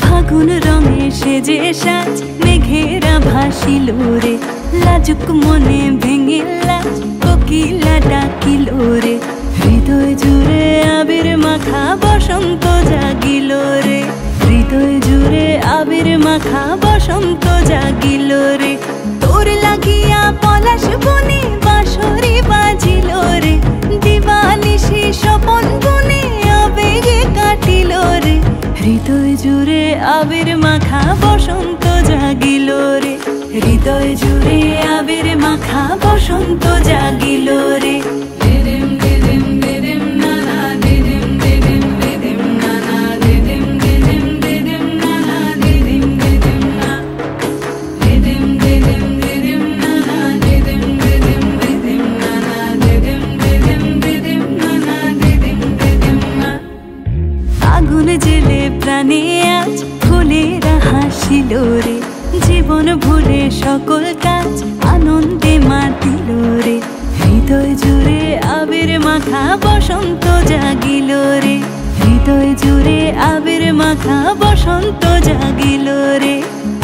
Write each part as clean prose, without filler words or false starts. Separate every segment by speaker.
Speaker 1: ফাগুন রঙে সেজে সাজ মেঘেরা ভাসিল রে, লাজুক মনে ভেঙে লাজ কোকিলা ডাকিল রে। হৃদয় জুড়ে আবির মাখা বসন্ত জাগিল রে, হৃদয় জুড়ে আবির মাখা বসন্ত জাগিল রে। তোর লাগিয়া পলাশ বনে বাঁশরি বাজিল রে, দিবানিশি স্বপন বনে আবেগে কাটিল রে। হৃদয় জুড়ে আবির মাখা বসন্ত জাগিল রে, হৃদয় জুড়ে আবির মাখা বসন্ত জাগিল রে। আগুন জেলে প্রাণে আজ ফুলেরা হাসিল রে, জীবন ভুলে সকল কাজ আনন্দে মাতিল রে। হৃদয় জুড়ে আবির মাখা বসন্ত জাগিল রে, হৃদয় জুড়ে আবির মাখা বসন্ত জাগিল রে।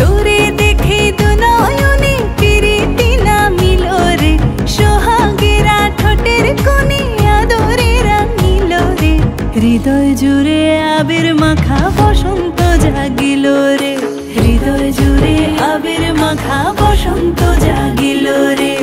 Speaker 1: তোরে দেখে দু নয়নে প্রীতি নামিল রে, সোহাগেরা ঠোঁটের কোণে আদরে রাঙিল রে। হৃদয় জুড়ে আবির মাখা বসন্ত জাগিল রে, হৃদয় জুড়ে আবির মাখা বসন্ত জাগিল রে।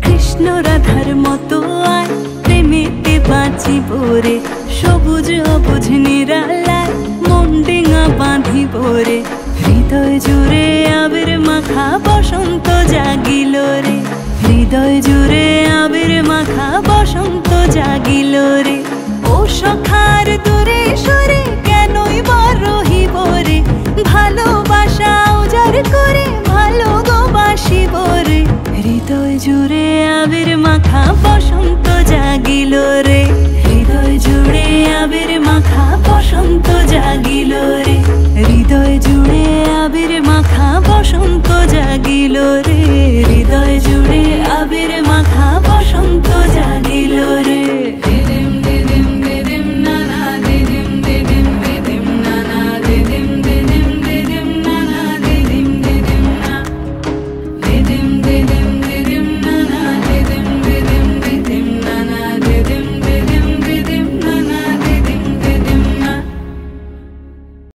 Speaker 1: কৃষ্ণ রাধার মতো আয় প্রেমেতে বাঁচিব রে, সবুজ অবুঝ নিরালায় মন ডিঙা বাঁধিব রে। হৃদয় জুড়ে আবির মাখা বসন্ত জাগিল রে, হৃদয় জুড়ে আবির মাখা বসন্ত জাগিল রে। ও সখার দূরে সরে কেনই বা রহিব রে, ভালোবাসা উজাড় করে ভালো গো বাসিব রে। হৃদয় জুড়ে আবির মাখা বসন্ত জাগিল রে।